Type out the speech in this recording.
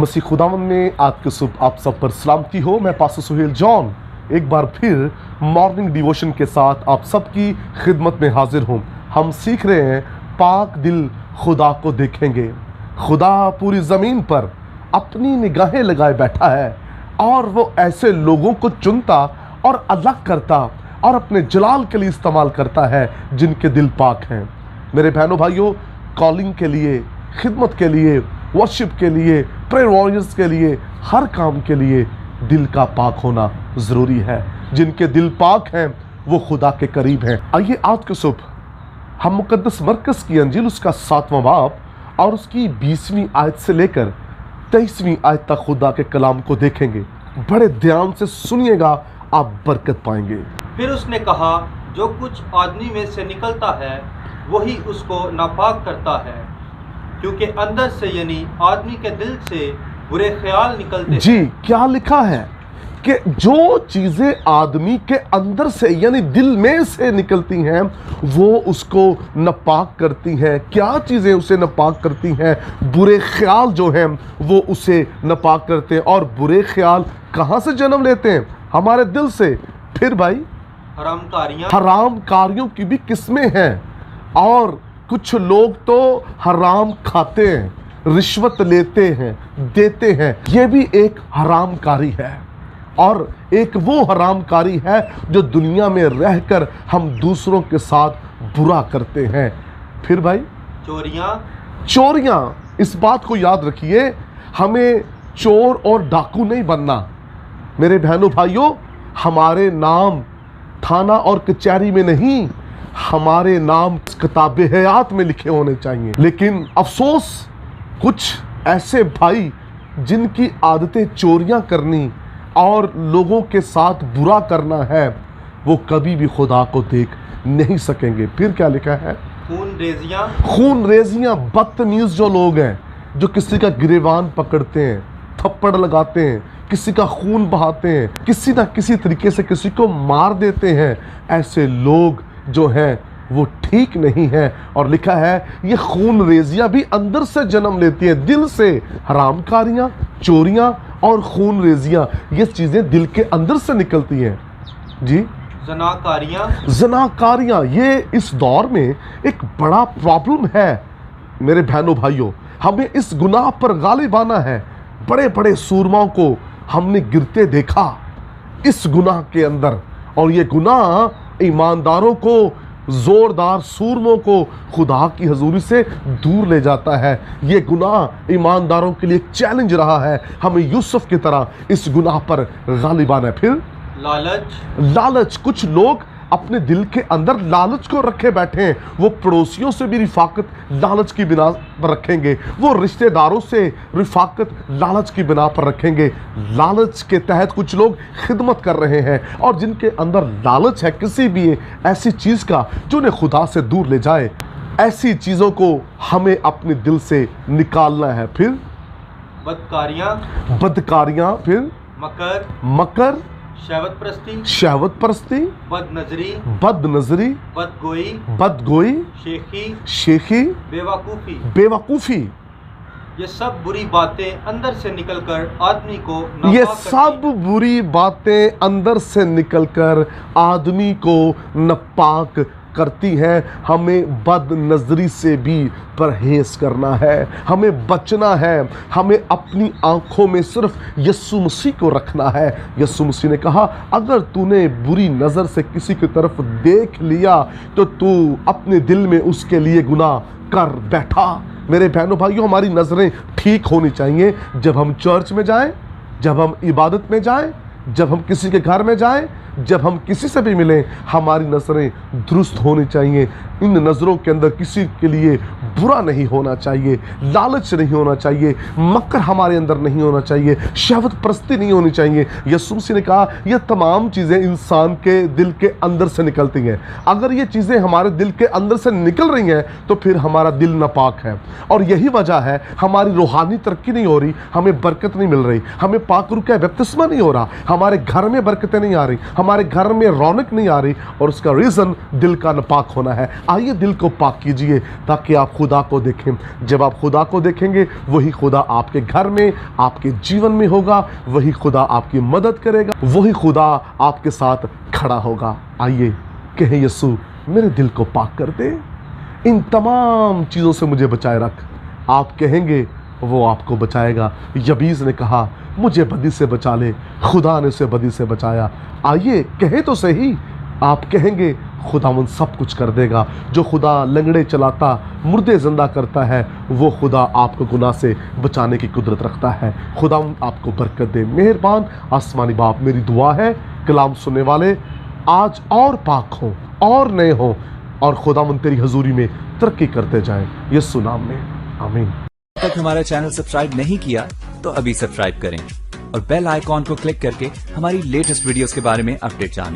मसीह खुदावंद में आज के सुबह आप सब पर सलामती हो। मैं पास्टर सुहेल जॉन एक बार फिर मॉर्निंग डिवोशन के साथ आप सबकी खिदमत में हाजिर हूँ। हम सीख रहे हैं पाक दिल खुदा को देखेंगे। खुदा पूरी ज़मीन पर अपनी निगाहें लगाए बैठा है और वो ऐसे लोगों को चुनता और अलग करता और अपने जलाल के लिए इस्तेमाल करता है जिनके दिल पाक हैं। मेरे बहनों भाइयों, कॉलिंग के लिए, खिदमत के लिए, वर्शिप के लिए, प्रेयर वॉरियर्स के लिए, हर काम के लिए दिल का पाक होना ज़रूरी है। जिनके दिल पाक हैं वो खुदा के करीब हैं। आइए आज के सुबह हम मुकद्दस मरकस की अंजील उसका 7वां बाब और उसकी 20वीं आयत से लेकर 23वीं आयत तक खुदा के कलाम को देखेंगे। बड़े ध्यान से सुनिएगा, आप बरकत पाएंगे। फिर उसने कहा, जो कुछ आदमी में से निकलता है वही उसको नापाक करता है, क्योंकि अंदर से यानी आदमी के दिल से बुरे ख्याल निकलते जी हैं। क्या लिखा है कि जो चीज़ें आदमी के अंदर से यानी दिल में से निकलती हैं वो उसको नापाक करती हैं। क्या चीज़ें उसे नापाक करती हैं? बुरे ख्याल जो हैं वो उसे नापाक करते हैं। और बुरे ख्याल कहाँ से जन्म लेते हैं? हमारे दिल से। फिर भाई हराम कारियों की भी किस्में हैं। और कुछ लोग तो हराम खाते हैं, रिश्वत लेते हैं, देते हैं। ये भी एक हराम कारी है। और एक वो हराम कारी है जो दुनिया में रहकर हम दूसरों के साथ बुरा करते हैं। फिर भाई चोरियां। इस बात को याद रखिए, हमें चोर और डाकू नहीं बनना। मेरे बहनों भाइयों, हमारे नाम थाना और कचहरी में नहीं, हमारे नाम किताबे हयात में लिखे होने चाहिए। लेकिन अफसोस, कुछ ऐसे भाई जिनकी आदतें चोरियां करनी और लोगों के साथ बुरा करना है, वो कभी भी खुदा को देख नहीं सकेंगे। फिर क्या लिखा है? खून रेजियां, बदतमीज जो लोग हैं, जो किसी का गिरेबान पकड़ते हैं, थप्पड़ लगाते हैं, किसी का खून बहाते हैं, किसी ना किसी तरीके से किसी को मार देते हैं, ऐसे लोग जो हैं वो ठीक नहीं है। और लिखा है ये खून रेजियां भी अंदर से जन्म लेती है, दिल से। हरामकारियां, चोरियां और खून रेजियां, ये चीजें दिल के अंदर से निकलती हैं। जी, ज़नाकारियां, ये इस दौर में एक बड़ा प्रॉब्लम है। मेरे बहनों भाइयों, हमें इस गुनाह पर गालिब आना है। बड़े बड़े सूरमाओं को हमने गिरते देखा इस गुनाह के अंदर, और ये गुनाह ईमानदारों को, जोरदार सूरमों को खुदा की हजूरी से दूर ले जाता है। ये गुनाह ईमानदारों के लिए चैलेंज रहा है। हमें यूसुफ की तरह इस गुनाह पर गालिब आना है। फिर लालच। कुछ लोग अपने दिल के अंदर लालच को रखे बैठे हैं। वो पड़ोसियों से भी रिफाकत लालच की बिना पर रखेंगे, वो रिश्तेदारों से रिफाकत लालच की बिना पर रखेंगे। लालच के तहत कुछ लोग खिदमत कर रहे हैं, और जिनके अंदर लालच है किसी भी ऐसी चीज़ का जो उन्हें खुदा से दूर ले जाए, ऐसी चीज़ों को हमें अपने दिल से निकालना है। फिर बदकारियाँ। फिर मकर, शहवत परस्ती, बदनजरी, बदगोई, शेखी, बेवकूफ़ी। ये सब बुरी बातें अंदर से निकलकर आदमी को नापाक करती हैं। हमें बद नज़री से भी परहेज़ करना है, हमें बचना है। हमें अपनी आंखों में सिर्फ यीशु मसीह को रखना है। यीशु मसीह ने कहा, अगर तूने बुरी नज़र से किसी की तरफ देख लिया तो तू अपने दिल में उसके लिए गुनाह कर बैठा। मेरे बहनों भाइयों, हमारी नज़रें ठीक होनी चाहिए। जब हम चर्च में जाएं, जब हम इबादत में जाएं, जब हम किसी के घर में जाएं, जब हम किसी से भी मिलें, हमारी नज़रें दुरुस्त होनी चाहिए। इन नज़रों के अंदर किसी के लिए बुरा नहीं होना चाहिए, लालच नहीं होना चाहिए, मक्कर हमारे अंदर नहीं होना चाहिए, शहवत परस्ती नहीं होनी चाहिए। यीशु मसीह ने कहा ये तमाम चीज़ें इंसान के दिल के अंदर से निकलती हैं। अगर ये चीज़ें हमारे दिल के अंदर से निकल रही हैं तो फिर हमारा दिल नापाक है। और यही वजह है हमारी रूहानी तरक्की नहीं हो रही, हमें बरकत नहीं मिल रही, हमें पाक रूह का बपतिस्मा नहीं हो रहा, हमारे घर में बरकतें नहीं आ रही, हमारे घर में रौनक नहीं आ रही, और उसका रीज़न दिल का नापाक होना है। आइए दिल को पाक कीजिए ताकि आप खुदा को देखें। जब आप खुदा को देखेंगे, वही खुदा आपके घर में, आपके जीवन में होगा, वही खुदा आपकी मदद करेगा, वही खुदा आपके साथ खड़ा होगा। आइए कहें, यीशु मेरे दिल को पाक कर दे, इन तमाम चीज़ों से मुझे बचाए रख। आप कहेंगे, वो आपको बचाएगा। यबीस ने कहा, मुझे बदी से बचा ले, खुदा ने उसे बदी से बचाया। आइए कहें तो सही, आप कहेंगे, खुदावंद सब कुछ कर देगा। जो खुदा लंगड़े चलाता, मुर्दे जिंदा करता है, वो खुदा आपको गुनाह से बचाने की कुदरत रखता है। खुदावंद आपको बरकत दे। मेहरबान आसमानी बाप, मेरी दुआ है कलाम सुनने वाले आज और पाक हों और नए हों, और खुदावंद तेरी हजूरी में तरक्की करते जाएं, यीशु नाम में, आमीन। अब तक हमारा चैनल सब्सक्राइब नहीं किया तो अभी सब्सक्राइब करें और बेल आइकॉन को क्लिक करके हमारी लेटेस्ट वीडियोस के बारे में अपडेट जानें।